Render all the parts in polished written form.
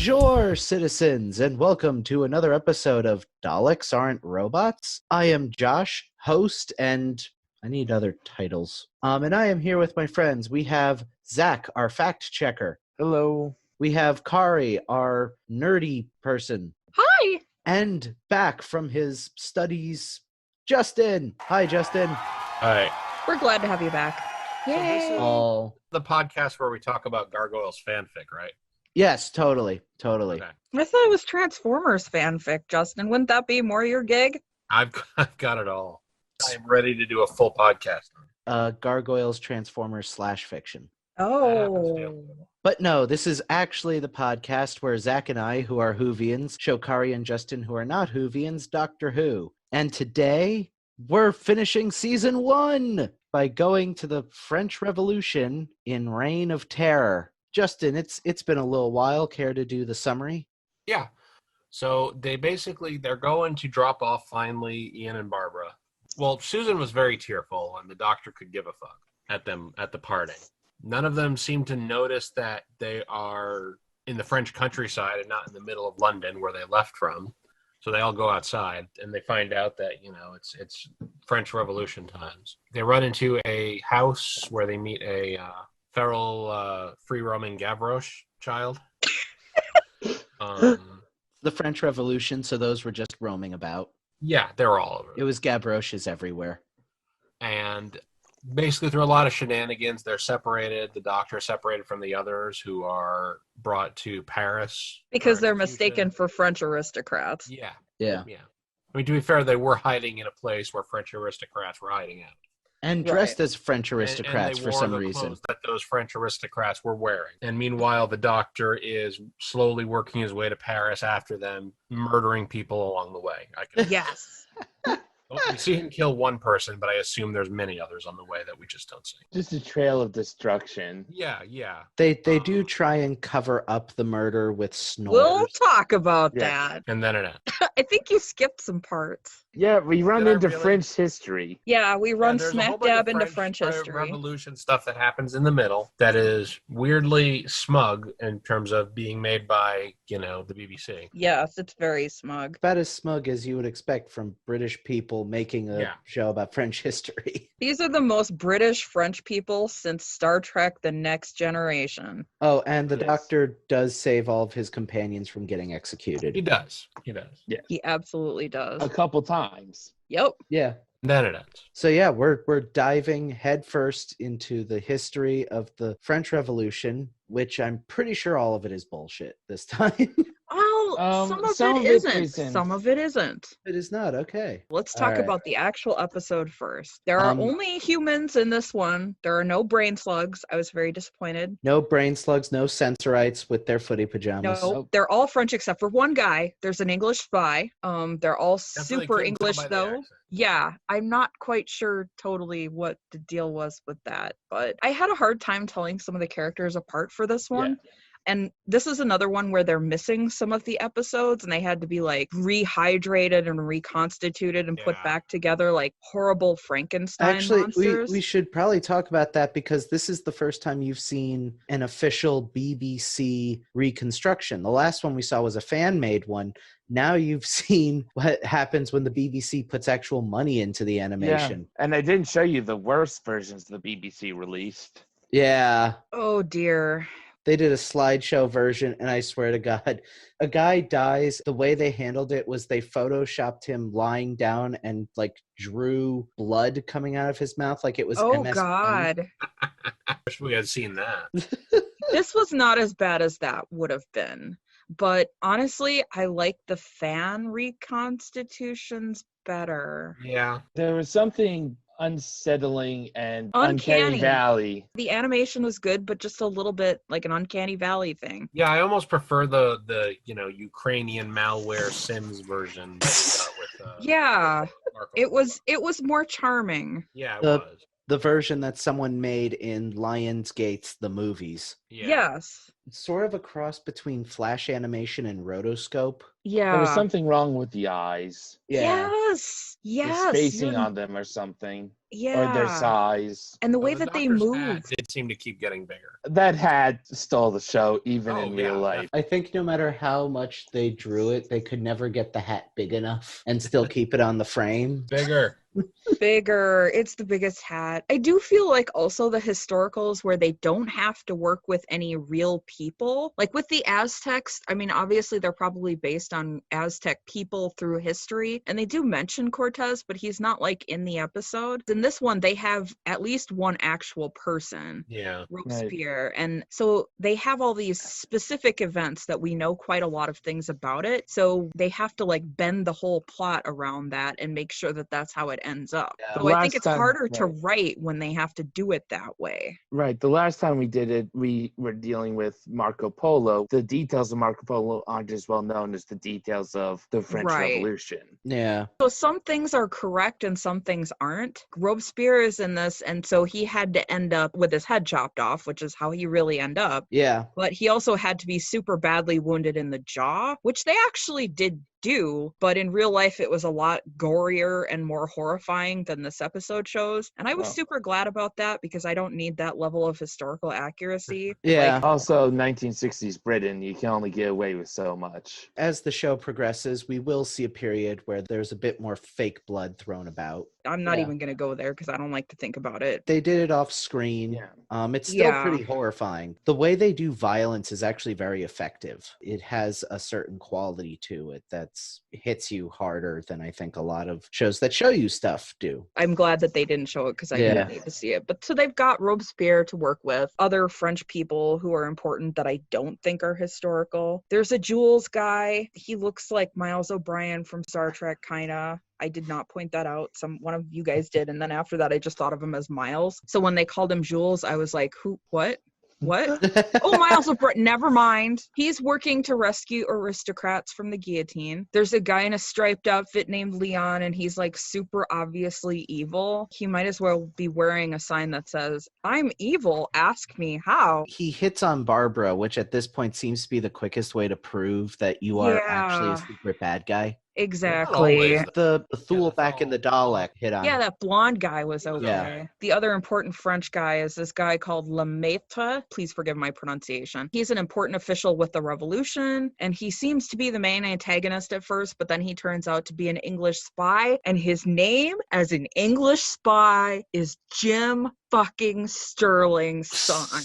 Bonjour, citizens, and welcome to another episode of Daleks Aren't Robots. I am Josh, host, and I need other titles. And I am here with my friends. We have Zach, our fact checker. Hello. We have Kari, our nerdy person. Hi. And back from his studies, Justin. Hi, Justin. Hi. We're glad to have you back. So this is Oh, the podcast where we talk about Gargoyles fanfic, right? yes, totally. Okay. I thought it was Transformers fanfic, Justin. Wouldn't that be more your gig? I've got it all. I'm ready to do a full podcast. Gargoyles, Transformers / fiction. Oh. But no, this is actually the podcast where Zach and I, who are Whovians, show Kari and Justin, who are not Whovians, Doctor Who. And today, we're finishing season 1 by going to the French Revolution in Reign of Terror. Justin, it's been a little while. Care to do the summary? Yeah. So they're going to drop off finally Ian and Barbara. Well, Susan was very tearful, and the doctor could give a fuck at them at the parting. None of them seem to notice that they are in the French countryside and not in the middle of London where they left from. So they all go outside and they find out that, it's French Revolution times. They run into a house where they meet a feral free-roaming Gavroche child. The French Revolution, so those were just roaming about. Yeah, they're all over. It was Gavroches everywhere. And basically through a lot of shenanigans, they're separated. The doctor is separated from the others who are brought to Paris. Because for they're execution. mistaken for French aristocrats. Yeah. Yeah. I mean, to be fair, they were hiding in a place where French aristocrats were hiding out. And dressed as French aristocrats and they for wore some the reason. clothes that those French aristocrats were wearing. And meanwhile, the doctor is slowly working his way to Paris after them, murdering people along the way. Yes. We see him kill one person, but I assume there's many others on the way that we just don't see. Just a trail of destruction. Yeah. They do try and cover up the murder with snores. We'll talk about Yeah. that. And then it ends. I think you skipped some parts. Yeah, we run Did I into really? French history. Yeah, we run There's a smack whole bunch dab of into French history. Revolution stuff that happens in the middle that is weirdly smug in terms of being made by, the BBC. Yes, it's very smug. About as smug as you would expect from British people making a show about French history. These are the most British French people since Star Trek The Next Generation. Oh, and the Yes. doctor does save all of his companions from getting executed. He does. Yeah. He absolutely does. A couple times. Yep. Yeah. And then it ends. So yeah, we're diving headfirst into the history of the French Revolution, which I'm pretty sure all of it is bullshit this time. Well, some of it isn't. Some of it isn't. It is not, okay. Let's talk All right. about the actual episode first. There are only humans in this one. There are no brain slugs. I was very disappointed. No brain slugs, no sensorites with their footy pajamas. No, they're all French except for one guy. There's an English spy. They're all Definitely super couldn't tell English by the though. accent. Yeah, I'm not quite sure totally what the deal was with that, but I had a hard time telling some of the characters apart for this one. Yeah. And this is another one where they're missing some of the episodes and they had to be like rehydrated and reconstituted and put back together like horrible Frankenstein Actually, monsters. we should probably talk about that because this is the first time you've seen an official BBC reconstruction. The last one we saw was a fan-made one. Now you've seen what happens when the BBC puts actual money into the animation. Yeah. And I didn't show you the worst versions the BBC released. Yeah. Oh dear. They did a slideshow version, and I swear to God, a guy dies. The way they handled it was they photoshopped him lying down and like drew blood coming out of his mouth like it was Oh MSN. God. I wish we had seen that. This was not as bad as that would have been. But honestly, I like the fan reconstitutions better. Yeah. There was something unsettling and Uncanny. valley. The animation was good, but just a little bit like an uncanny valley thing. Yeah, I almost prefer the Ukrainian malware Sims version that we got with Yeah, Marco. it was more charming. Yeah, it The- was. The version that someone made in Lionsgate's The Movies. Yeah. Yes. It's sort of a cross between flash animation and rotoscope. Yeah. There was something wrong with the eyes. Yes. Yes. spacing on them or something. Yeah. Or their size. And the way The that they Doctor's hat move. did seem to keep getting bigger. That hat stole the show, even in real yeah, life. I think no matter how much they drew it, they could never get the hat big enough and still keep it on the frame. Bigger. Bigger. It's the biggest hat. I do feel like also the historicals where they don't have to work with any real people. Like with the Aztecs, I mean, obviously they're probably based on Aztec people through history. And they do mention Cortez, but he's not like in the episode. In this one, they have at least one actual person. Yeah. Robespierre. Right. And so they have all these specific events that we know quite a lot of things about it. So they have to like bend the whole plot around that and make sure that that's how it ends up. Yeah. So I think it's harder to write when they have to do it that way. Right. The last time we did it, we were dealing with Marco Polo. The details of Marco Polo aren't as well known as the details of the French Revolution. Yeah. So some things are correct and some things aren't. Robespierre is in this, and so he had to end up with his head chopped off, which is how he really ended up. Yeah. But he also had to be super badly wounded in the jaw, which they actually did do, but in real life it was a lot gorier and more horrifying than this episode shows, and I was super glad about that because I don't need that level of historical accuracy. Yeah. Also, 1960s Britain, you can only get away with so much. As the show progresses, we will see a period where there's a bit more fake blood thrown about. I'm not even going to go there because I don't like to think about it. They did it off screen. Yeah. It's still pretty horrifying. The way they do violence is actually very effective. It has a certain quality to it that hits you harder than I think a lot of shows that show you stuff do. I'm glad that they didn't show it because I didn't need to see it. But so they've got Robespierre to work with, other French people who are important that I don't think are historical. There's a Jules guy. He looks like Miles O'Brien from Star Trek, kind of. I did not point that out. One of you guys did. And then after that, I just thought of him as Miles. So when they called him Jules, I was like, who, what? Oh, Miles O'Brien. Never mind. He's working to rescue aristocrats from the guillotine. There's a guy in a striped outfit named Leon, and he's like super obviously evil. He might as well be wearing a sign that says, "I'm evil, ask me how." He hits on Barbara, which at this point seems to be the quickest way to prove that you are actually a secret bad guy. Exactly. The Thule back in the Dalek hit on. Yeah, that blonde guy was okay. Yeah. The other important French guy is this guy called Lemaitre. Please forgive my pronunciation. He's an important official with the revolution, and he seems to be the main antagonist at first, but then he turns out to be an English spy, and his name as an English spy is Jim fucking Sterling's son.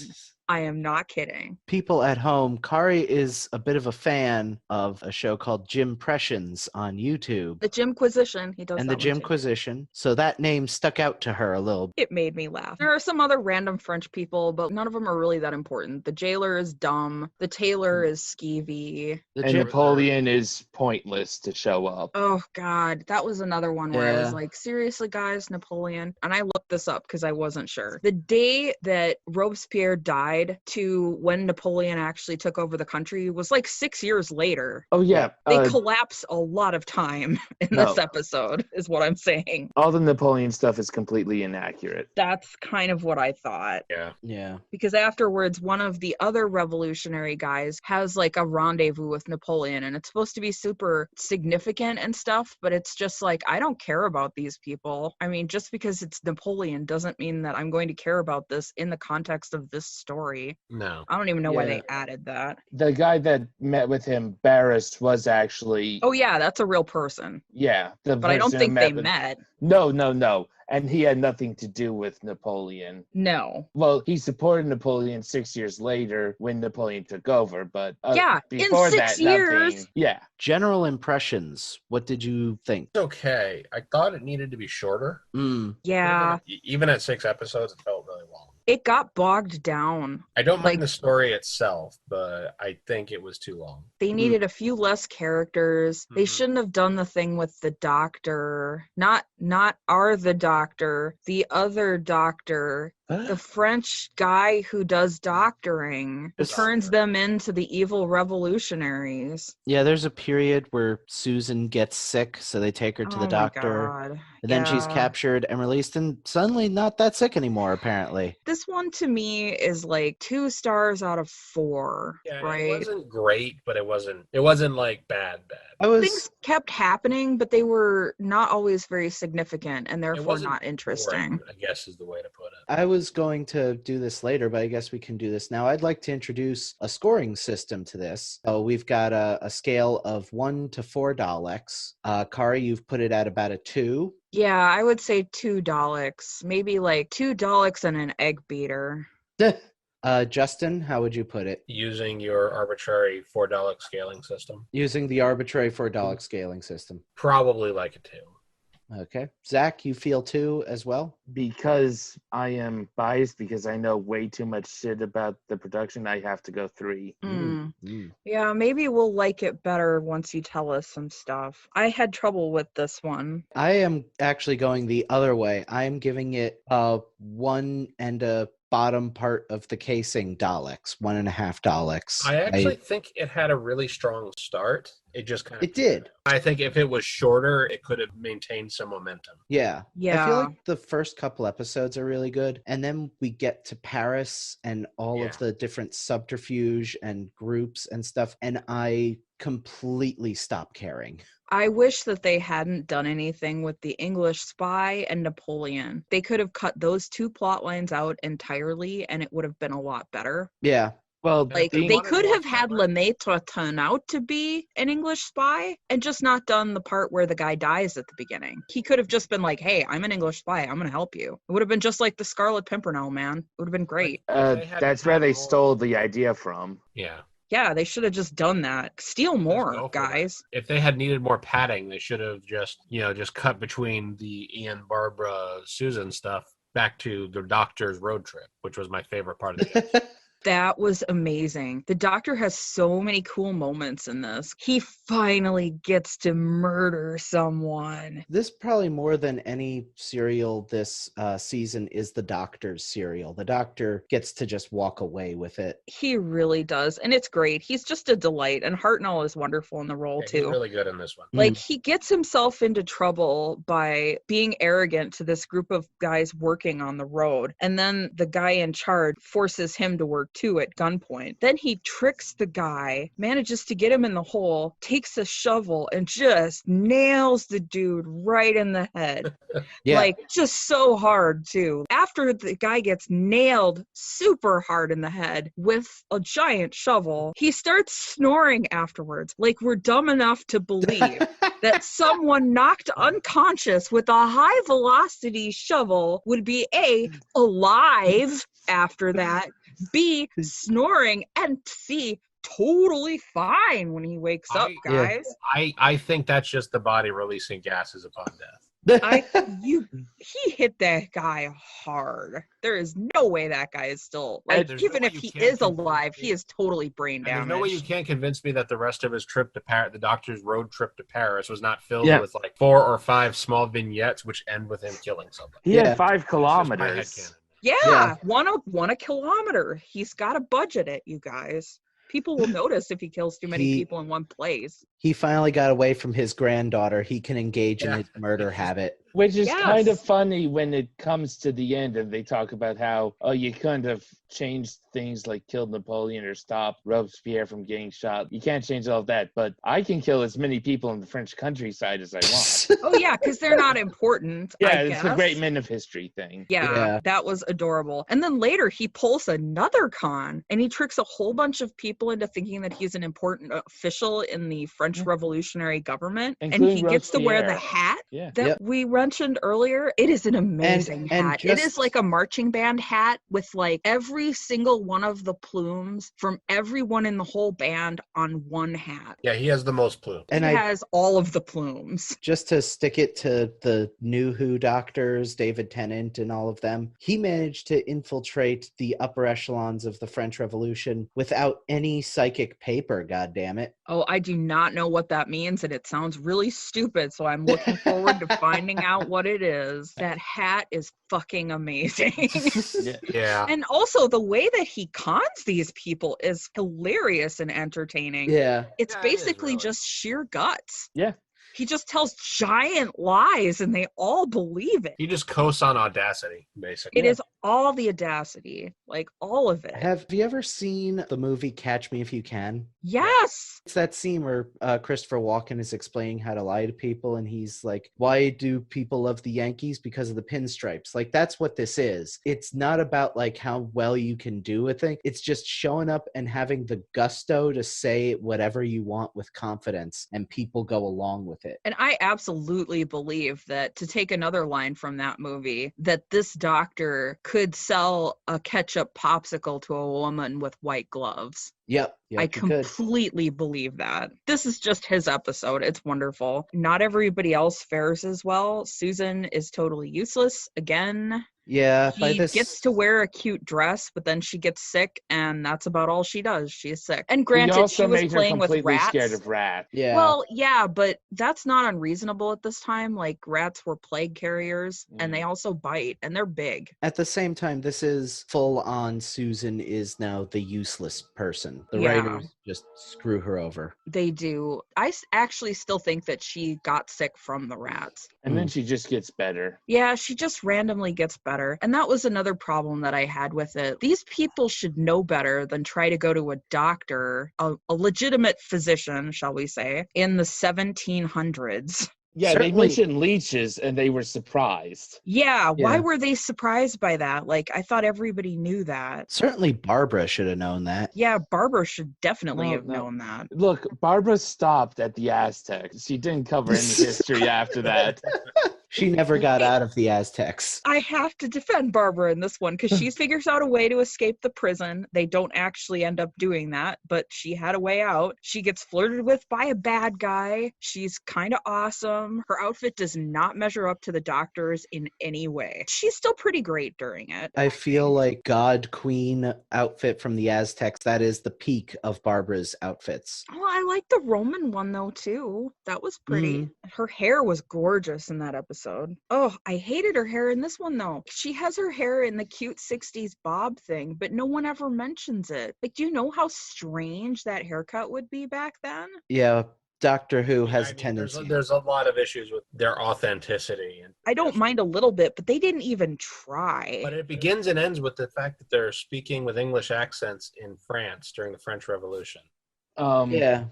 I am not kidding. People at home, Kari is a bit of a fan of a show called Jimpressions on YouTube. The Jimquisition, he does and that the one too. Jimquisition. So that name stuck out to her a little. It made me laugh. There are some other random French people, but none of them are really that important. The jailer is dumb. The tailor is skeevy. And Napoleon is pointless to show up. Oh, God. That was another one where I was like, seriously, guys, Napoleon? And I looked this up because I wasn't sure. The day that Robespierre died to when Napoleon actually took over the country was like 6 years later. Oh, yeah. They collapse a lot of time in this episode, is what I'm saying. All the Napoleon stuff is completely inaccurate. That's kind of what I thought. Yeah. Because afterwards, one of the other revolutionary guys has like a rendezvous with Napoleon, and it's supposed to be super significant and stuff, but it's just like, I don't care about these people. I mean, just because it's Napoleon doesn't mean that I'm going to care about this in the context of this story. No. I don't even know why they added that. The guy that met with him, Barris, was actually... Oh, yeah, that's a real person. Yeah. But I don't think they met. No. And he had nothing to do with Napoleon. No. Well, he supported Napoleon 6 years later when Napoleon took over, but before in 6 years. Nothing. Yeah. General impressions. What did you think? It's okay. I thought it needed to be shorter. Yeah. Even at 6 episodes, it felt really long. It got bogged down. I don't mind the story itself, but I think it was too long. They needed a few less characters. They shouldn't have done the thing with the doctor. Not the doctor, the other doctor. The French guy who does doctoring, who turns them into the evil revolutionaries. Yeah, there's a period where Susan gets sick, so they take her to the doctor. God. And then she's captured and released, and suddenly not that sick anymore, apparently. This one to me is like 2 stars out of 4. Yeah, right? It wasn't great, but it wasn't like bad. Things kept happening, but they were not always very significant and therefore not interesting. Boring, I guess is the way to put it. I was going to do this later, but I guess we can do this now. I'd like to introduce a scoring system to this. So we've got a scale of 1 to 4 Daleks. Kari, you've put it at about a 2. Yeah, I would say 2 Daleks. Maybe like 2 Daleks and an egg beater. Justin, how would you put it? Using your arbitrary 4 Dalek scaling system. Using the arbitrary 4 Dalek scaling system. Probably like a 2. Okay. Zach, you feel 2 as well? Because I am biased, because I know way too much shit about the production, I have to go 3. Yeah, maybe we'll like it better once you tell us some stuff. I had trouble with this one. I am actually going the other way. I am giving it 1 and a bottom part of the casing Daleks, 1.5 Daleks. I actually think it had a really strong start. It just kind of... It did. I think if it was shorter, it could have maintained some momentum. Yeah. I feel like the first couple episodes are really good. And then we get to Paris and all of the different subterfuge and groups and stuff. And I completely stop caring. I wish that they hadn't done anything with the English spy and Napoleon. They could have cut those 2 plot lines out entirely and it would have been a lot better. Yeah. Well, like they could have had Lemaitre turn out to be an English spy and just not done the part where the guy dies at the beginning. He could have just been like, hey, I'm an English spy. I'm going to help you. It would have been just like the Scarlet Pimpernel, man. It would have been great. That's where they stole the idea from. Yeah. Yeah, they should have just done that. Steal more, guys. If they had needed more padding, they should have just cut between the Ian, Barbara, Susan stuff back to the doctor's road trip, which was my favorite part of the episode. That was amazing. The Doctor has so many cool moments in this. He finally gets to murder someone. This probably more than any serial this season is the Doctor's serial. The Doctor gets to just walk away with it. He really does. And it's great. He's just a delight. And Hartnell is wonderful in the role, too. He's really good in this one. Like, he gets himself into trouble by being arrogant to this group of guys working on the road. And then the guy in charge forces him to work too at gunpoint. Then he tricks the guy, manages to get him in the hole, takes a shovel and just nails the dude right in the head. Like, just so hard too. After the guy gets nailed super hard in the head with a giant shovel, he starts snoring afterwards. Like, we're dumb enough to believe that someone knocked unconscious with a high velocity shovel would be A, alive after that, B, snoring, and C, totally fine when he wakes up, guys. I think that's just the body releasing gases upon death. He hit that guy hard. There is no way that guy is still, like, even if he is alive, he is totally brain damaged. There's no way you can't convince me that the rest of his trip to Paris, the Doctor's road trip to Paris, was not filled with like 4 or 5 small vignettes which end with him killing somebody. He had 5 kilometers. Yeah, one a kilometer. He's got to budget it, you guys. People will notice if he kills too many people in one place. He finally got away from his granddaughter. He can engage in his murder habit. Which is kind of funny when it comes to the end and they talk about how, you kind of changed things like killed Napoleon or stopped Robespierre from getting shot. You can't change all of that, but I can kill as many people in the French countryside as I want. Oh, yeah, because they're not important. It's the great men of history thing. Yeah, that was adorable. And then later he pulls another con and he tricks a whole bunch of people into thinking that he's an important official in the French Revolutionary government. Including and he gets to wear the hat that we mentioned earlier. It is an amazing hat. It is like a marching band hat with like every every single one of the plumes from everyone in the whole band on one hat. Yeah, he has the most plumes. And He has all of the plumes. just to stick it to the new Who doctors, David Tennant and all of them, he managed to infiltrate the upper echelons of the French Revolution without any psychic paper, goddammit. Oh, I do not know what that means, and it sounds really stupid, so I'm looking forward to finding out what it is. That hat is fucking amazing. Yeah. And also, the way that he cons these people is hilarious and entertaining. Yeah. It's Yeah, it is, basically really. just sheer guts. Yeah. He just tells giant lies, and they all believe it. He just coasts on audacity, basically. It is all the audacity, like all of it. Have you ever seen the movie Catch Me If You Can? Yes. It's that scene where Christopher Walken is explaining how to lie to people, and he's like, why do people love the Yankees? Because of the pinstripes. Like, that's what this is. It's not about like how well you can do a thing. It's just showing up and having the gusto to say whatever you want with confidence, and people go along with it. And I absolutely believe that, to take another line from that movie, that this doctor could sell a ketchup popsicle to a woman with white gloves. Yep. I you could. completely believe that. This is just his episode. It's wonderful. Not everybody else fares as well. Susan is totally useless again. Yeah, She gets to wear a cute dress, but then she gets sick, and that's about all she does. She is sick. And He granted, also she was made her playing with completely rats. scared of rats. Yeah. Well, yeah, but that's not unreasonable at this time. Like, rats were plague carriers, and they also bite, and they're big. At the same time, this is full on Susan is now the useless person. The Yeah. writers just screw her over. They do. Actually still think that she got sick from the rats. And then she just gets better. Yeah, she just randomly gets better. And that was another problem that I had with it. These people should know better than try to go to a doctor, a legitimate physician, shall we say, in the 1700s. Yeah, Certainly. they mentioned leeches and they were surprised. Yeah, why Yeah. were they surprised by that? Like, I thought everybody knew that. Certainly Barbara should have known that. Yeah, Barbara should definitely No, have no. known that. Look, Barbara stopped at the Aztecs. She didn't cover any history after that. She never got out of the Aztecs. I have to defend Barbara in this one because she figures out a way to escape the prison. They don't actually end up doing that, but she had a way out. She gets flirted with by a bad guy. She's kind of awesome. Her outfit does not measure up to the doctor's in any way. She's still pretty great during it. I feel like God Queen outfit from the Aztecs, that is the peak of Barbara's outfits. Oh, I like the Roman one though too. That was pretty. Her hair was gorgeous in that episode. Oh, I hated her hair in this one though. She has her hair in the cute 60s bob thing, but no one ever mentions it. Like, do you know how strange that haircut would be back then? Yeah, Doctor Who has I a mean, tendency. There's a lot of issues with their authenticity. And I don't mind a little bit, but they didn't even try. But it begins and ends with the fact that they're speaking with English accents in France during the French Revolution. Yeah.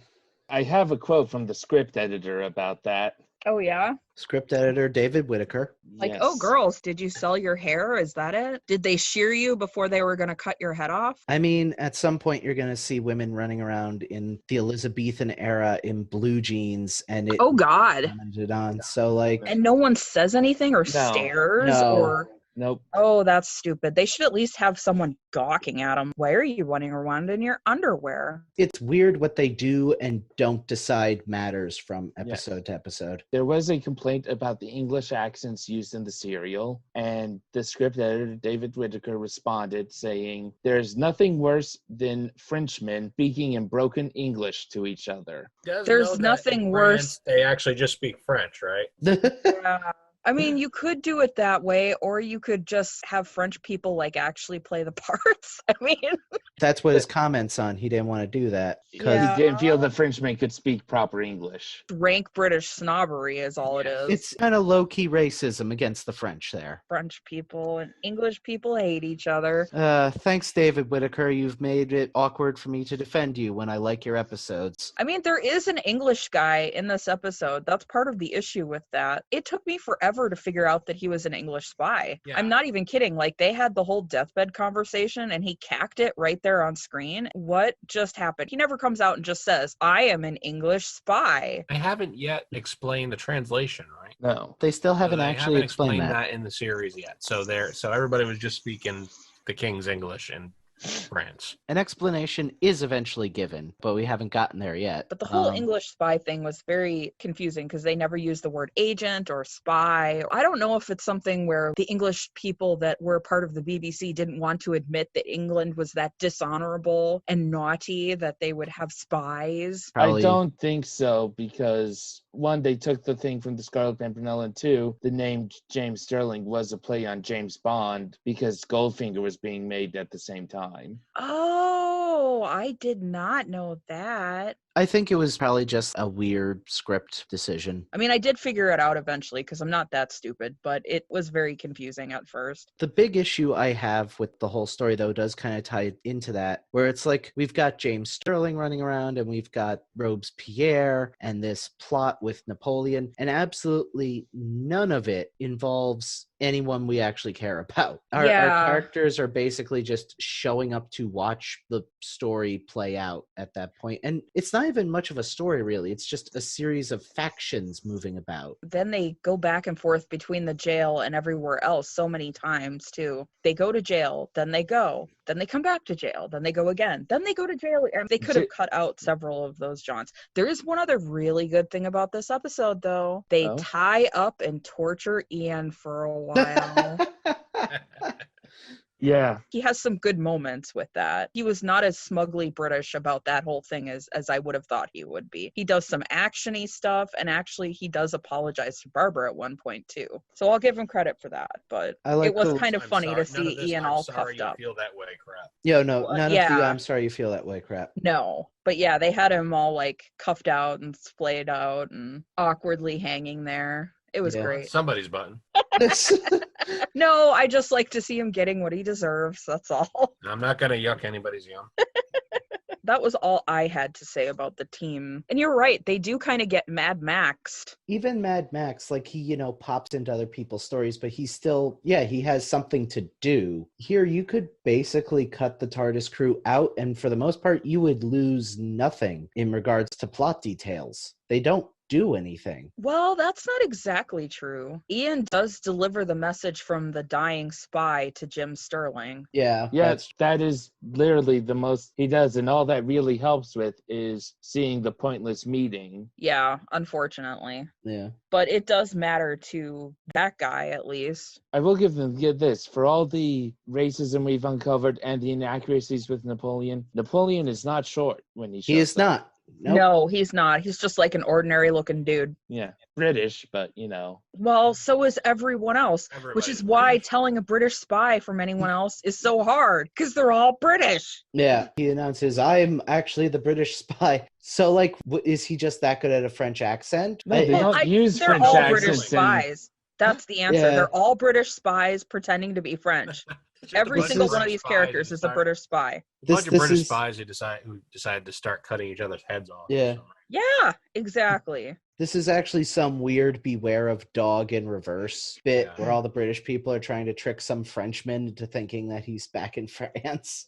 I have a quote from the script editor about that. Oh, yeah? Script editor David Whitaker. Like, Yes. oh, girls, did you sell your hair? Is that it? Did they shear you before they were going to cut your head off? I mean, at some point you're going to see women running around in the Elizabethan era in blue jeans, and it Oh, God. commented on. So, like, And no one says anything or No. stares No. or... Nope. Oh, that's stupid. They should at least have someone gawking at them. Why are you running around in your underwear? it's weird what they do and don't decide matters from episode to episode. There was a complaint about the English accents used in the serial, and the script editor, David Whitaker, responded saying, "There's nothing worse than Frenchmen speaking in broken English to each other." Does There's know that nothing in worse- France, They actually just speak French, right? Yeah. I mean, you could do it that way, or you could just have French people, like, actually play the parts. I mean... That's what his comments on. He didn't want to do that. Because Yeah. He didn't feel the Frenchmen could speak proper English. rank British snobbery is all it is. it's kind of low-key racism against the French there. French people and English people hate each other. Thanks, David Whitaker. You've made it awkward for me to defend you when I like your episodes. I mean, there is an English guy in this episode. That's part of the issue with that. It took me forever to figure out that he was an English spy. Yeah. I'm not even kidding. Like, they had the whole deathbed conversation and he cacked it right there on screen. What just happened? He never comes out and just says, I am an English spy. I haven't yet explained the translation, right? No. They still haven't They actually haven't explained that. in the series yet. So everybody was just speaking the King's English in France. An explanation is eventually given, but we haven't gotten there yet. But the whole English spy thing was very confusing because they never used the word agent or spy. I don't know if it's something where the English people that were part of the BBC didn't want to admit that England was that dishonorable and naughty that they would have spies. Probably. I don't think so because, one, they took the thing from the Scarlet Pimpernel, and two, the name James Sterling was a play on James Bond because Goldfinger was being made at the same time. Oh, I did not know that. I think it was probably just a weird script decision. I mean, I did figure it out eventually because I'm not that stupid, but it was very confusing at first. The big issue I have with the whole story, though, does kind of tie into that, where it's like we've got James Sterling running around and we've got Robespierre and this plot with Napoleon, and absolutely none of it involves anyone we actually care about. Our characters are basically just showing up to watch the story play out at that point. And it's not even much of a story, really. It's just a series of factions moving about. Then they go back and forth between the jail and everywhere else so many times, too. They go to jail, then they go, then they come back to jail, then they go again, then they go to jail. And they could have cut out several of those jaunts. There is one other really good thing about this episode, though. They tie up and torture Ian for a while. Yeah. He has some good moments with that. He was not as smugly British about that whole thing as I would have thought he would be. He does some action-y stuff, and actually he does apologize to Barbara at one point, too. So I'll give him credit for that, but it was kind of funny to see Ian all puffed up. Feel that way, crap. Yo, no, none of the I'm sorry you feel that way crap. No. But yeah, they had him all like cuffed out and splayed out and awkwardly hanging there. It was great. Somebody's button. No, I just like to see him getting what he deserves. That's all. I'm not going to yuck anybody's yum. That was all I had to say about the team. And you're right, they do kind of get Mad Maxed. Even Mad Max, like he, pops into other people's stories, but he's still, he has something to do. Here, you could basically cut the TARDIS crew out, and for the most part, you would lose nothing in regards to plot details. They don't do anything. Well, that's not exactly true. Ian does deliver the message from the dying spy to Jim Sterling. Yeah. That is literally the most he does, and all that really helps with is seeing the pointless meeting. Yeah, unfortunately. Yeah. But it does matter to that guy, at least. I will give them this. For all the racism we've uncovered and the inaccuracies with Napoleon is not short when he shows up. He is not. Nope. No, he's not. He's just like an ordinary looking dude. Yeah, British, but Well, so is everyone else, which is why telling a British spy from anyone else is so hard, because they're all British. Yeah, he announces, I'm actually the British spy. So, is he just that good at a French accent? No, they don't use French accents. They're all British spies. That's the answer. Yeah. They're all British spies pretending to be French. Every single one of these characters is a British spy. A bunch of British spies who decided to start cutting each other's heads off. Yeah. Yeah, exactly. This is actually some weird Beware of Dog in reverse bit where all the British people are trying to trick some Frenchman into thinking that he's back in France.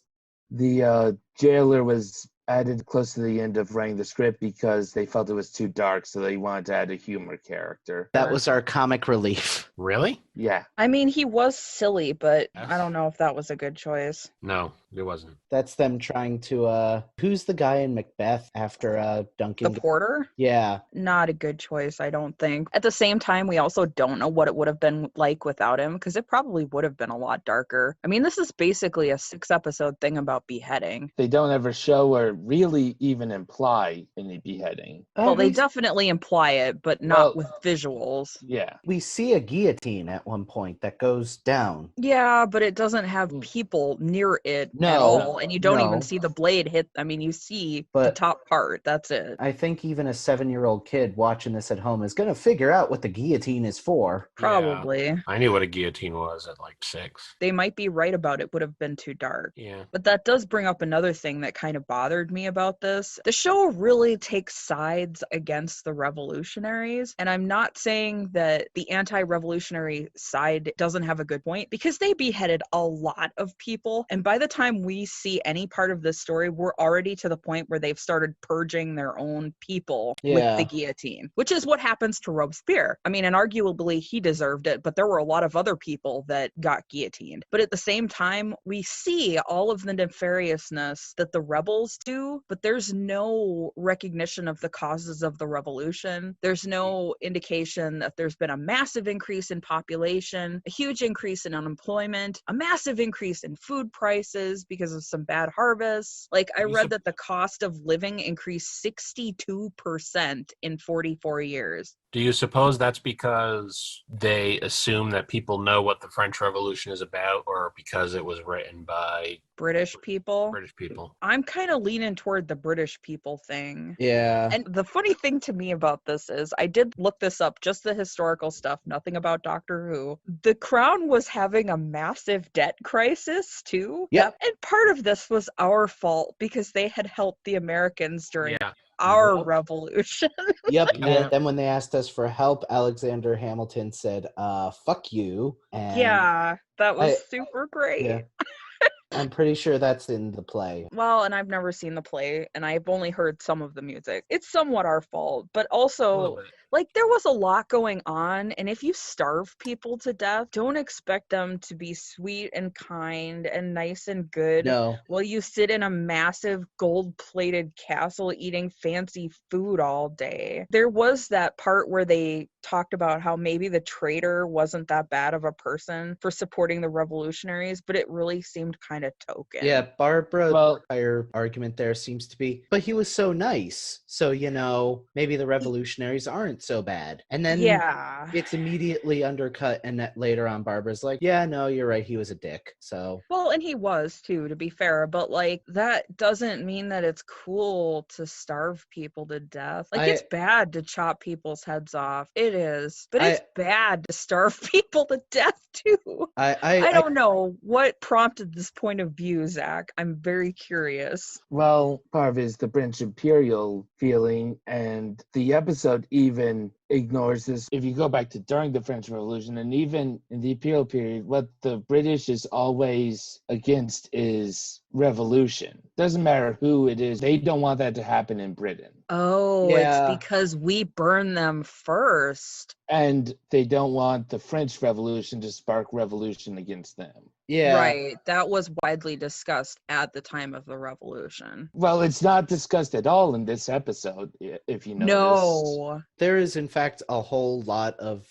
The jailer was added close to the end of writing the script because they felt it was too dark, so they wanted to add a humor character. That was our comic relief. Really? Yeah. I mean, he was silly, but I don't know if that was a good choice. No, it wasn't. That's them trying to, who's the guy in Macbeth after Duncan? The porter? Yeah. Not a good choice, I don't think. At the same time, we also don't know what it would have been like without him, because it probably would have been a lot darker. I mean, this is basically a 6-episode thing about beheading. They don't ever show or really even imply any beheading. Well, they definitely imply it, but not with visuals. Yeah. We see a guillotine at one point that goes down. Yeah, but it doesn't have people near it at all, and you don't even see the blade hit. I mean, you see the top part. That's it. I think even a 7-year-old kid watching this at home is going to figure out what the guillotine is for. Probably. Yeah. I knew what a guillotine was at 6. They might be right about it would have been too dark. Yeah. But that does bring up another thing that kind of bothered bothered me about this. The show really takes sides against the revolutionaries. And I'm not saying that the anti-revolutionary side doesn't have a good point, because they beheaded a lot of people. And by the time we see any part of this story, we're already to the point where they've started purging their own people with the guillotine, which is what happens to Robespierre. I mean, and arguably he deserved it, but there were a lot of other people that got guillotined. But at the same time, we see all of the nefariousness that the rebels do, but there's no recognition of the causes of the revolution. There's no indication that there's been a massive increase in population, a huge increase in unemployment, a massive increase in food prices because of some bad harvests. Like, I read that the cost of living increased 62% in 44 years. Do you suppose that's because they assume that people know what the French Revolution is about, or because it was written by British people? British people. I'm kind of leaning toward the British people thing. Yeah. And the funny thing to me about this is, I did look this up, just the historical stuff, nothing about Doctor Who. The Crown was having a massive debt crisis too. Yep. And part of this was our fault because they had helped the Americans during Yeah. our revolution. Yep. Yeah. And then when they asked us for help, Alexander Hamilton said, fuck you. And Yeah, that was super great. Yeah. I'm pretty sure that's in the play. Well, and I've never seen the play, and I've only heard some of the music. It's somewhat our fault, but also, like, there was a lot going on, and if you starve people to death, don't expect them to be sweet and kind and nice and good while you sit in a massive gold-plated castle eating fancy food all day. There was that part where they talked about how maybe the traitor wasn't that bad of a person for supporting the revolutionaries, but it really seemed kind of token. Yeah, Barbara's entire argument there seems to be, but he was so nice, so, you know, maybe the revolutionaries aren't so bad. And then it's immediately undercut, and that later on Barbara's like, yeah, no, you're right, he was a dick. So, well, and he was too, to be fair, but like, that doesn't mean that it's cool to starve people to death. Like, it's bad to chop people's heads off. It is, but it's bad to starve people to death too. I don't know what prompted this point of view, Zach. I'm very curious. Well, part of it is the British Imperial feeling, and the episode even ignores this. If you go back to during the French Revolution, and even in the Imperial period, what the British is always against is revolution. Doesn't matter who it is. They don't want that to happen in Britain. Oh, it's because we burn them first. And they don't want the French Revolution to spark revolution against them. Yeah. Right. That was widely discussed at the time of the revolution. Well, it's not discussed at all in this episode, if you notice. No. There is, in fact, a whole lot of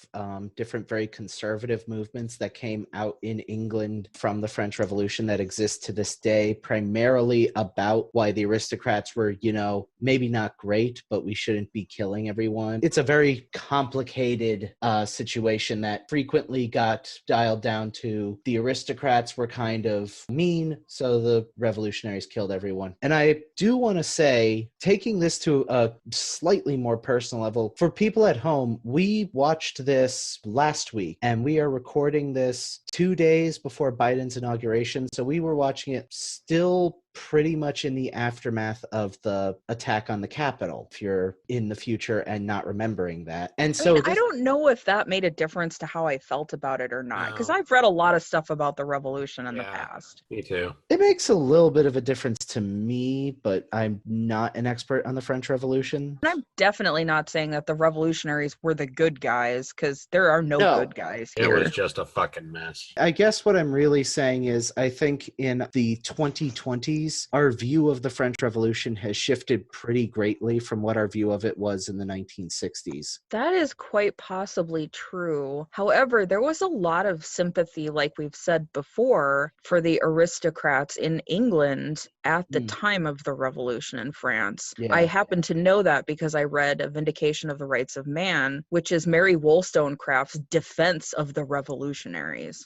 different very conservative movements that came out in England from the French Revolution that exist to this day, primarily about why the aristocrats were, you know, maybe not great, but we shouldn't be killing everyone. It's a very complicated situation that frequently got dialed down to the aristocrats were kind of mean, so the revolutionaries killed everyone. And I do want to say, taking this to a slightly more personal level, for people at home, we watched this last week, and we are recording this 2 days before Biden's inauguration, so we were watching it still pretty much in the aftermath of the attack on the Capitol, if you're in the future and not remembering that. And so I don't know if that made a difference to how I felt about it or not, because I've read a lot of stuff about the revolution in the past. Me too. It makes a little bit of a difference to me, but I'm not an expert on the French Revolution. And I'm definitely not saying that the revolutionaries were the good guys, because there are no good guys here. It was just a fucking mess. I guess what I'm really saying is, I think in the 2020s, our view of the French Revolution has shifted pretty greatly from what our view of it was in the 1960s. That is quite possibly true. However, there was a lot of sympathy, like we've said before, for the aristocrats in England at the time of the revolution in France. Yeah. I happen to know that because I read A Vindication of the Rights of Man, which is Mary Wollstonecraft's defense of the revolutionaries.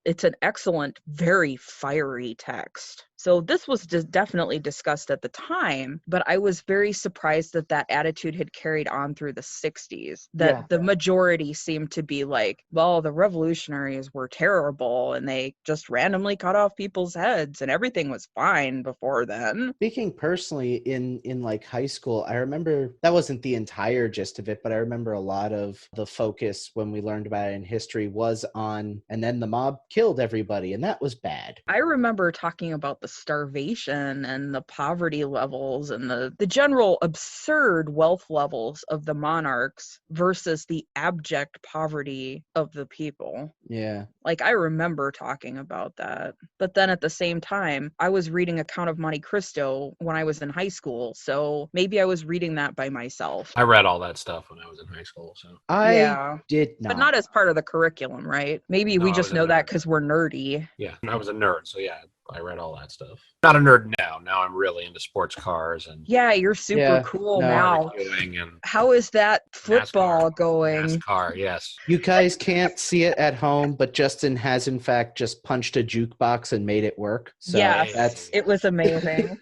It's an excellent, very fiery text. So this this was definitely discussed at the time, but I was very surprised that that attitude had carried on through the 60s, that the majority seemed to be like, well, the revolutionaries were terrible and they just randomly cut off people's heads and everything was fine before then. Speaking personally, in like high school, I remember that wasn't the entire gist of it, but I remember a lot of the focus when we learned about it in history was on, and then the mob killed everybody, and that was bad. I remember talking about the starvation and the poverty levels and the general absurd wealth levels of the monarchs versus the abject poverty of the people. Yeah. Like, I remember talking about that. But then at the same time, I was reading A Count of Monte Cristo when I was in high school, so maybe I was reading that by myself. I read all that stuff when I was in high school. So I did not. But not as part of the curriculum, right? Maybe we just know that because we're nerdy. Yeah, I was a nerd, so yeah, I read all that stuff. Not a nerd now. Now I'm really into sports cars and yeah, you're super cool now. And how is that football NASCAR. going? NASCAR, yes. You guys can't see it at home, but Justin has in fact just punched a jukebox and made it work. So yes, it was amazing.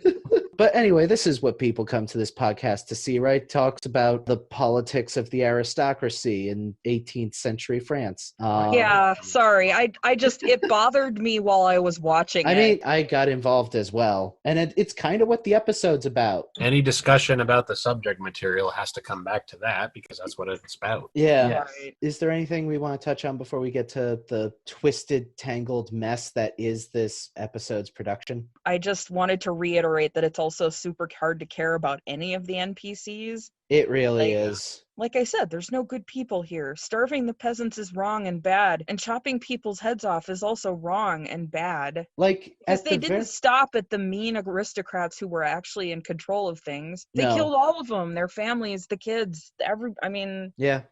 But anyway, this is what people come to this podcast to see, right? Talks about the politics of the aristocracy in 18th century France. Yeah, sorry. I just, it bothered me while I was watching it. I mean, I got involved as well. And it's kind of what the episode's about. Any discussion about the subject material has to come back to that because that's what it's about. Yeah. Yes. Is there anything we want to touch on before we get to the twisted, tangled mess that is this episode's production? I just wanted to reiterate that it's also super hard to care about any of the NPCs. It really is. Like I said, there's no good people here. Starving the peasants is wrong and bad, and chopping people's heads off is also wrong and bad. Like, because they didn't stop at the mean aristocrats who were actually in control of things. They No. killed all of them, their families, the kids,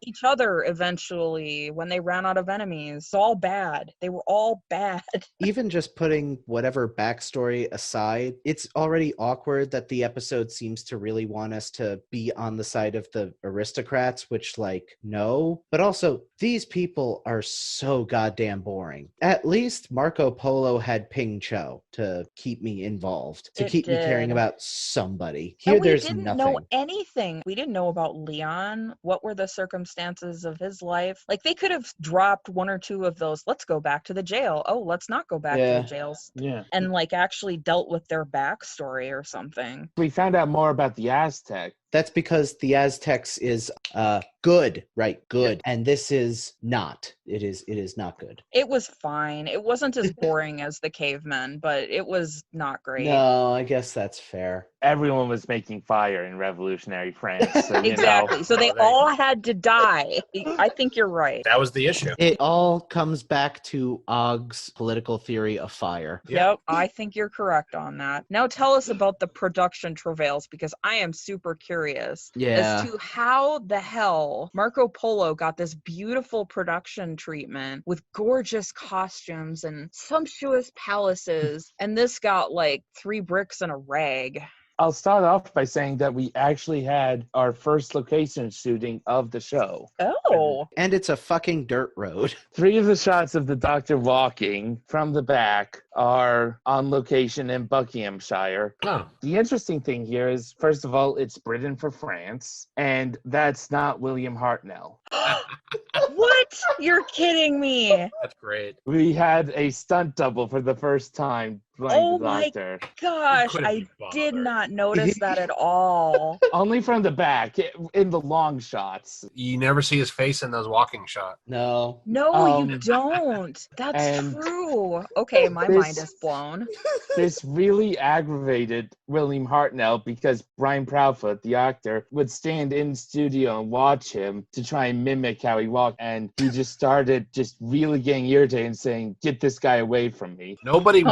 each other eventually when they ran out of enemies. It's all bad. They were all bad. Even just putting whatever backstory aside, it's already awkward that the episode seems to really want us to be on the side of the aristocrats, which, like, no. But also, these people are so goddamn boring. At least Marco Polo had Ping Cho to keep me involved, to keep me caring about somebody. Here, there's nothing. We didn't know anything. We didn't know about Leon. What were the circumstances of his life? Like, they could have dropped one or two of those, let's go back to the jail. Oh, let's not go back to the jails. Yeah. And, like, actually dealt with their backstory or something. We found out more about the Aztec. That's because the Aztecs is good, right? Good. And this is not. It is not good. It was fine. It wasn't as boring as the cavemen, but it was not great. No, I guess that's fair. Everyone was making fire in revolutionary France. So, exactly. So they all had to die. I think you're right. That was the issue. It all comes back to Ogg's political theory of fire. Yep, I think you're correct on that. Now tell us about the production travails, because I am super curious as to how the hell Marco Polo got this beautiful production treatment with gorgeous costumes and sumptuous palaces, and this got like 3 bricks and a rag. I'll start off by saying that we actually had our first location shooting of the show. Oh. And it's a fucking dirt road. 3 of the shots of the Doctor walking from the back are on location in Buckinghamshire. Oh. The interesting thing here is, first of all, it's Britain for France, and that's not William Hartnell. What? You're kidding me. That's great. We had a stunt double for the first time playing the Doctor. Gosh, I did not notice that at all. Only from the back, in the long shots. You never see his face in those walking shots. No. No, you don't. That's true. Okay, my mind is blown. This really aggravated William Hartnell because Brian Proudfoot, the actor, would stand in studio and watch him to try and mimic how he walked, and he just started just really getting irritated and saying, "Get this guy away from me." Nobody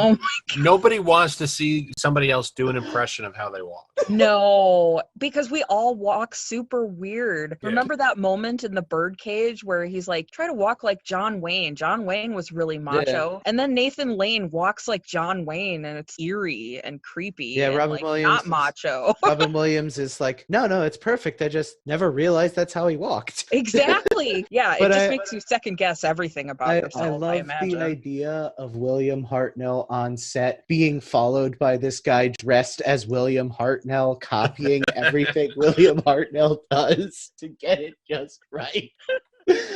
wants to see somebody else do an impression of how they walk. No, because we all walk super weird. Yeah. Remember that moment in the birdcage where he's like, try to walk like John Wayne. John Wayne was really macho. Yeah. And then Nathan Lane walks like John Wayne, and it's eerie and creepy. Yeah, and, Robin like, Williams not macho. Robin Williams is like, no, it's perfect. I just never realized that's how he walked. Exactly. Yeah, But it just makes you second guess everything about yourself, I I love imagine. the idea of William Hartnell on set being followed by this guy dressed as William Hartnell, copying everything William Hartnell does to get it just right.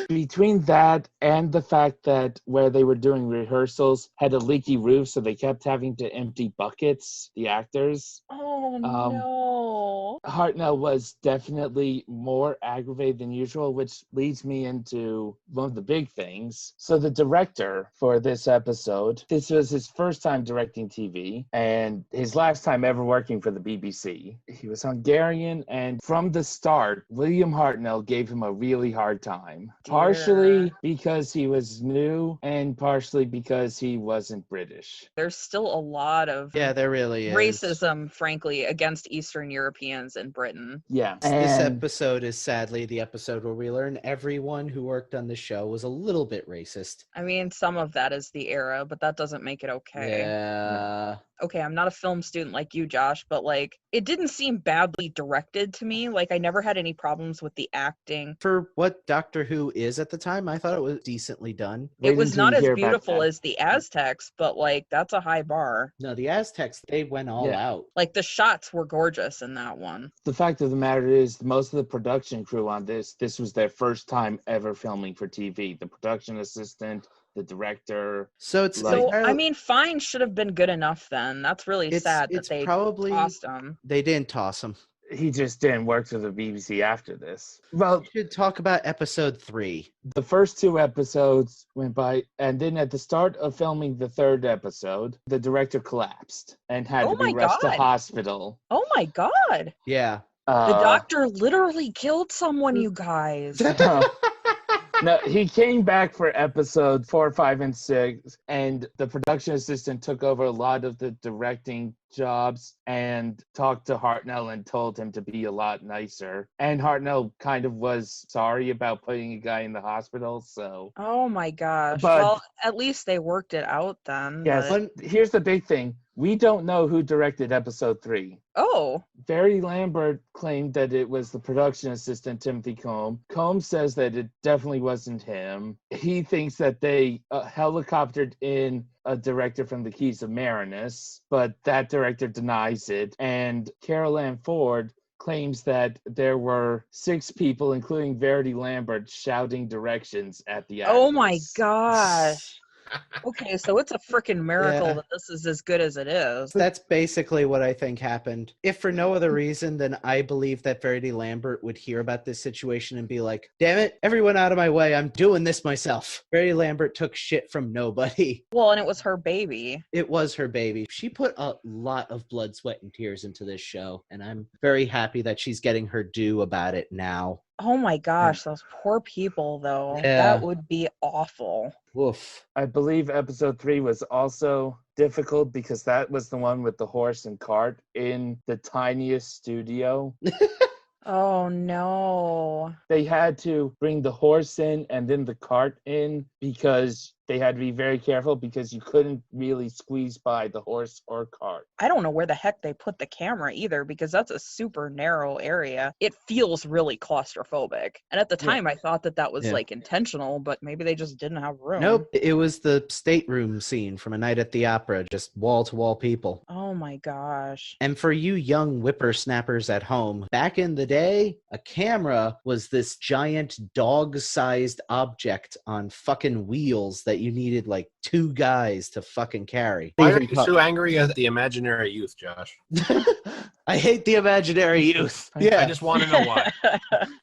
Between that and the fact that where they were doing rehearsals had a leaky roof, so they kept having to empty buckets, the actors. Oh, no. Hartnell was definitely more aggravated than usual, which leads me into one of the big things. So the director for this episode, this was his first time directing TV and his last time ever working for the BBC. He was Hungarian, and from the start, William Hartnell gave him a really hard time. Partially because he was new and partially because he wasn't British. There's still a lot of there really is racism, frankly, against Eastern Europeans in Britain. Yeah. This episode is sadly the episode where we learn everyone who worked on the show was a little bit racist. I mean, some of that is the era, but that doesn't make it okay. Yeah. Okay, I'm not a film student like you, Josh, but like, it didn't seem badly directed to me. Like, I never had any problems with the acting. For what Doctor Who is at the time, I thought it was decently done. It was not as beautiful as the Aztecs, but like, that's a high bar. No, the Aztecs, they went all out. Like, the shots were gorgeous in that one. The fact of the matter is, most of the production crew on this was their first time ever filming for TV. The production assistant, the director. So I mean, fine should have been good enough then. That's really sad that they tossed him. They didn't toss him. He just didn't work for the BBC after this. Well, we should talk about episode 3. The first 2 episodes went by, and then at the start of filming the 3rd episode, the director collapsed and had to be rushed to hospital. Oh my God. Yeah. The doctor literally killed someone, you guys. No, he came back for episode 4, 5, and 6, and the production assistant took over a lot of the directing jobs and talked to Hartnell and told him to be a lot nicer. And Hartnell kind of was sorry about putting a guy in the hospital, so... Oh my gosh. Well, at least they worked it out then. Yes, here's the big thing. We don't know who directed episode 3. Oh. Verity Lambert claimed that it was the production assistant, Timothy Combe. Combe says that it definitely wasn't him. He thinks that they helicoptered in a director from the Keys of Marinus, but that director denies it. And Carol Ann Ford claims that there were 6 people, including Verity Lambert, shouting directions at the actors. Oh my gosh. Okay, so it's a freaking miracle that this is as good as it is. That's basically what I think happened. If for no other reason, then I believe that Verity Lambert would hear about this situation and be like, damn it, everyone out of my way, I'm doing this myself. Verity Lambert took shit from nobody. Well, and it was her baby. It was her baby. She put a lot of blood, sweat, and tears into this show, and I'm very happy that she's getting her due about it now. Oh my gosh, those poor people, though. Yeah. That would be awful. Woof. I believe episode 3 was also difficult because that was the one with the horse and cart in the tiniest studio. Oh no. They had to bring the horse in and then the cart in because they had to be very careful because you couldn't really squeeze by the horse or cart. I don't know where the heck they put the camera either because that's a super narrow area. It feels really claustrophobic. And at the time I thought that was like intentional, but maybe they just didn't have room. Nope. It was the stateroom scene from A Night at the Opera, just wall-to-wall people. Oh my gosh. And for you young whippersnappers at home, back in the day, a camera was this giant dog-sized object on fucking wheels that you needed like 2 guys to fucking carry. Why are you so angry at the imaginary youth, Josh? I hate the imaginary youth. Yeah. I just want to know why.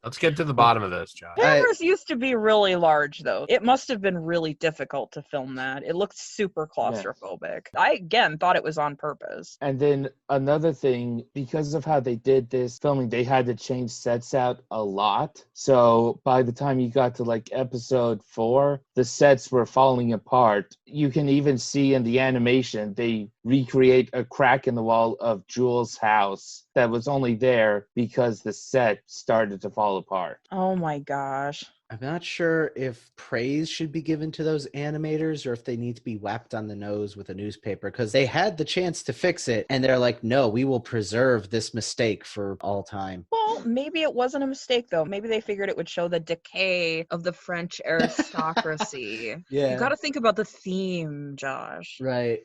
Let's get to the bottom of this, Josh. Cameras used to be really large, though. It must have been really difficult to film that. It looked super claustrophobic. I, again, thought it was on purpose. And then another thing, because of how they did this filming, they had to change sets out a lot. So by the time you got to like episode 4, the sets were falling apart. You can even see in the animation, they recreate a crack in the wall of Jules' house that was only there because the set started to fall apart. Oh my gosh. I'm not sure if praise should be given to those animators or if they need to be whacked on the nose with a newspaper, because they had the chance to fix it and they're like, no, we will preserve this mistake for all time. Well, maybe it wasn't a mistake, though. Maybe they figured it would show the decay of the French aristocracy. Yeah. You got to think about the theme, Josh. Right.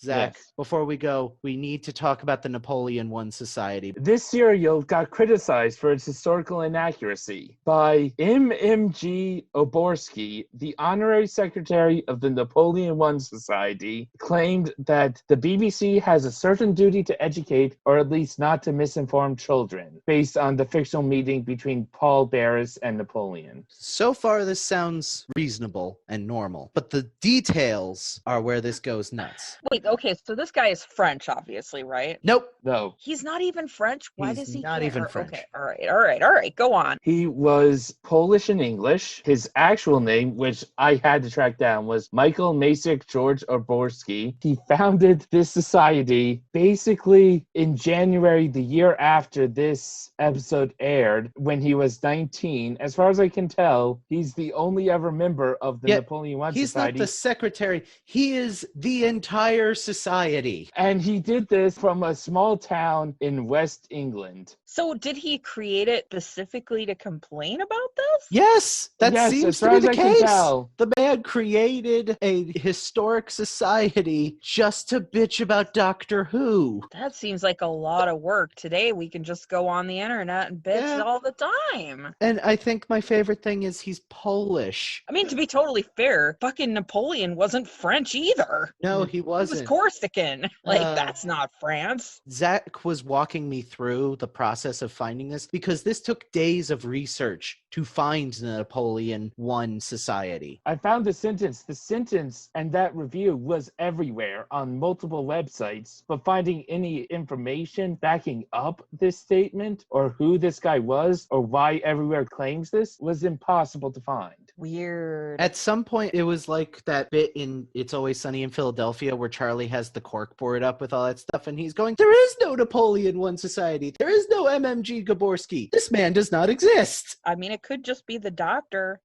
Zach, Yes. before we go, we need to talk about the Napoleon I Society. This serial got criticized for its historical inaccuracy by M.M.G. Oborski, the honorary secretary of the Napoleon I Society, claimed that the BBC has a certain duty to educate, or at least not to misinform children, based on the fictional meeting between Paul Barris and Napoleon. So far, this sounds reasonable and normal, but the details are where this goes nuts. Wait, okay, so this guy is French, obviously, right? Nope. No, He's not even French? Why He's does he not care? even French. Okay, all right, go on. he was Polish and English. His actual name, which I had to track down, was Michael Masik George Oborski. He founded this society basically in January, the year after this episode aired, when he was 19. As far as I can tell, he's the only ever member of the Yeah, Napoleon I He's Society. not the secretary. He is the entire society. And he did this from a small town in West England. So did he create it specifically to complain about this? Yes, that Yes, seems as to far be as the I can case. tell. The man created a historic society just to bitch about Doctor Who. That seems like a lot of work. Today we can just go on the internet and bitch Yeah. all the time. And I think my favorite thing is he's Polish. I mean, to be totally fair, fucking Napoleon wasn't French either. No, he He was wasn't. Corsican. Like, Uh, that's not France. Zach was walking me through the process of finding this because this took days of research to find the Napoleon I Society. I found the sentence. The sentence and that review was everywhere on multiple websites, but finding any information backing up this statement or who this guy was or why everywhere claims this was impossible to find. Weird. At some point, it was like that bit in It's Always Sunny in Philadelphia where Charlie has the cork board up with all that stuff, and he's going, there is no Napoleon I Society. There is no MMG Gaborski. This man does not exist. I mean, it could just be the doctor.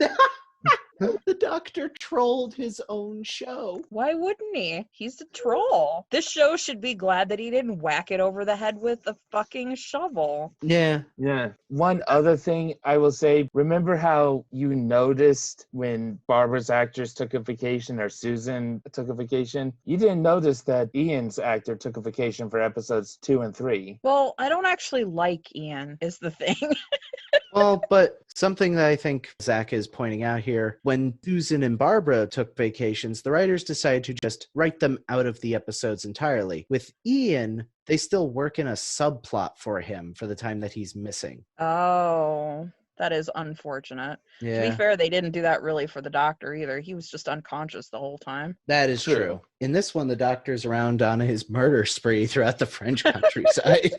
The doctor trolled his own show. Why wouldn't he? He's a troll. This show should be glad that he didn't whack it over the head with a fucking shovel. Yeah. Yeah. One other thing I will say, remember how you noticed when Barbara's actors took a vacation or Susan took a vacation? You didn't notice that Ian's actor took a vacation for episodes 2 and 3. Well, I don't actually like Ian, is the thing. Well, but something that I think Zach is pointing out here, when Susan and Barbara took vacations, the writers decided to just write them out of the episodes entirely. With Ian, they still work in a subplot for him for the time that he's missing. Oh, that is unfortunate. To be fair, they didn't do that really for the doctor either. He was just unconscious the whole time. That is true. In this one, the doctor's around on his murder spree throughout the French countryside.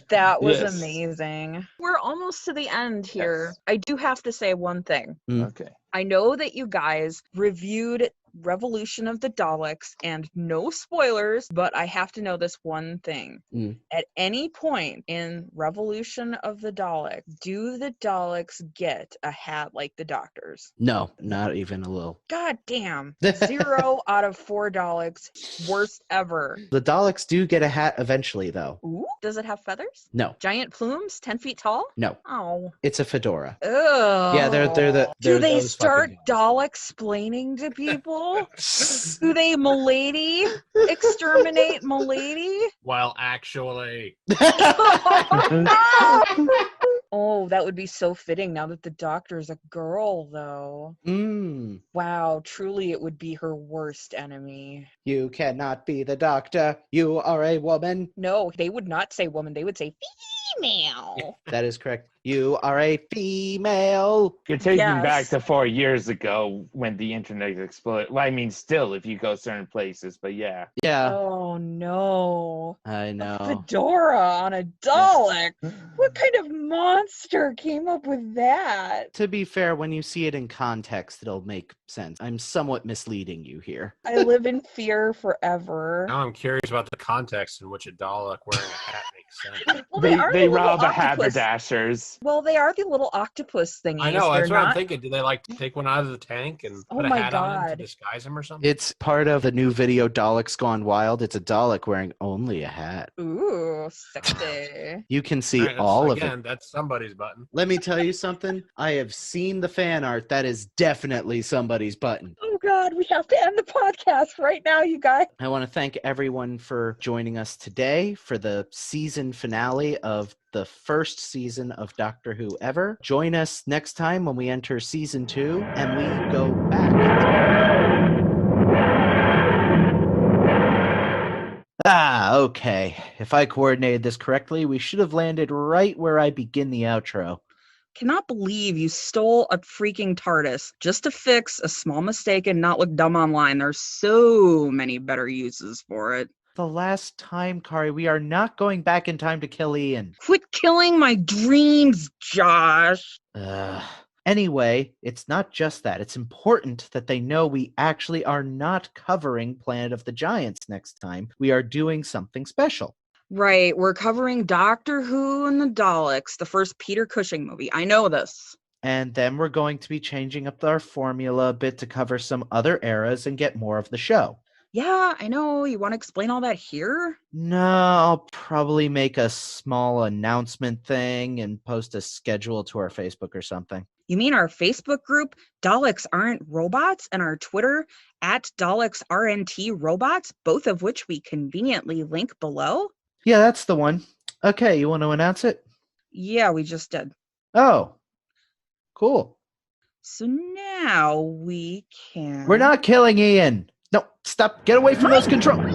That was Yes. amazing. We're almost to the end here. Yes. I do have to say one thing. Okay. I know that you guys reviewed Revolution of the Daleks, and no spoilers, but I have to know this one thing. At any point in Revolution of the Daleks, do the Daleks get a hat like the Doctor's? No, not even a little. God damn. 0 out of 4 Daleks. Worst ever. The Daleks do get a hat eventually, though. Ooh, does it have feathers? No. Giant plumes? 10 feet tall? No. Oh. It's a fedora. Ugh. Yeah, they're Do they those start fucking Dalek-splaining to people? Do they milady? Exterminate milady? While actually, Oh, that would be so fitting now that the Doctor's a girl, though. Wow, truly it would be her worst enemy. You cannot be the Doctor. You are a woman. No, they would not say woman. They would say female. That is correct. You are a female. You're taking Yes. back to 4 years ago when the internet exploded. Well, I mean, still, if you go certain places, but yeah. Yeah, Oh, no. I know. Fedora on a Dalek. What kind of monster came up with that? To be fair, when you see it in context, it'll make sense. I'm somewhat misleading you here. I live in fear forever. now I'm curious about the context in which a Dalek wearing a hat makes sense. Well, They are they little rob a octopus. haberdashers. Yes. Well, they are the little octopus thingies. I know, They're that's what I'm not. thinking. Do they like take one out of the tank and Oh put a my hat on him to God. disguise him or something? It's part of the new video Daleks Gone Wild. It's a Dalek wearing only a hat. Ooh, sexy. You can see Right, that's- all of again, it. that's somebody's button. Let me tell you something. I have seen the fan art. That is definitely somebody's button. Oh God, we have to end the podcast right now, you guys. I want to thank everyone for joining us today for the season finale of the first season of Doctor Who ever. Join us next time when we enter season 2 and we go back. Okay. If I coordinated this correctly, we should have landed right where I begin the outro. Cannot believe you stole a freaking TARDIS just to fix a small mistake and not look dumb online. There's so many better uses for it. The last time, Kari, we are not going back in time to kill Ian. Quit killing my dreams, Josh. Anyway, it's not just that. It's important that they know we actually are not covering Planet of the Giants next time. We are doing something special. Right, we're covering Doctor Who and the Daleks, the first Peter Cushing movie. I know this. And then we're going to be changing up our formula a bit to cover some other eras and get more of the show. Yeah, I know. You want to explain all that here? No, I'll probably make a small announcement thing and post a schedule to our Facebook or something. You mean our Facebook group, Daleks Aren't Robots, and our Twitter, @Daleks RNT Robots, both of which we conveniently link below? Yeah, that's the one. Okay, you want to announce it? Yeah, we just did. Oh, cool. So now we can... We're not killing Ian. No, stop. Get away from those controls.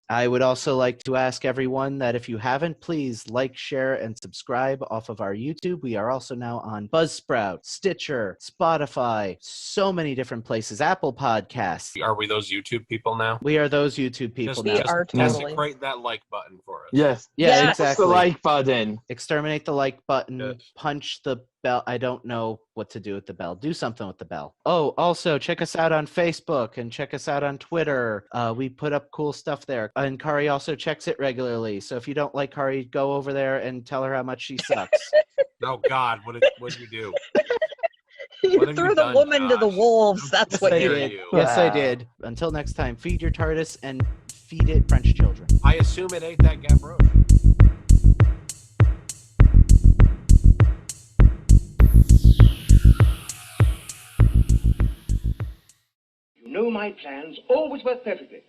I would also like to ask everyone that if you haven't, please like, share, and subscribe off of our YouTube. We are also now on Buzzsprout, Stitcher, Spotify, so many different places, Apple Podcasts. Are we those YouTube people now? We are those YouTube people Just, now. We are totally. desecrate that like button for us. Yes. Yeah, Yes. exactly. The like button. Exterminate the like button, Yes. punch the bell. I don't know what to do with the bell. Do something with the bell. Oh, also check us out on Facebook and check us out on Twitter. We put up cool stuff there. And Kari also checks it regularly. So if you don't like Kari, go over there and tell her how much she sucks. Oh God, what did you do? What You have threw you the done, woman to the Josh? wolves. That's Yes, what I you dare did. you. Yes, I Wow. did. Until next time, feed your TARDIS and feed it French children. I assume it ate that Gabbro. You know my plans always work perfectly.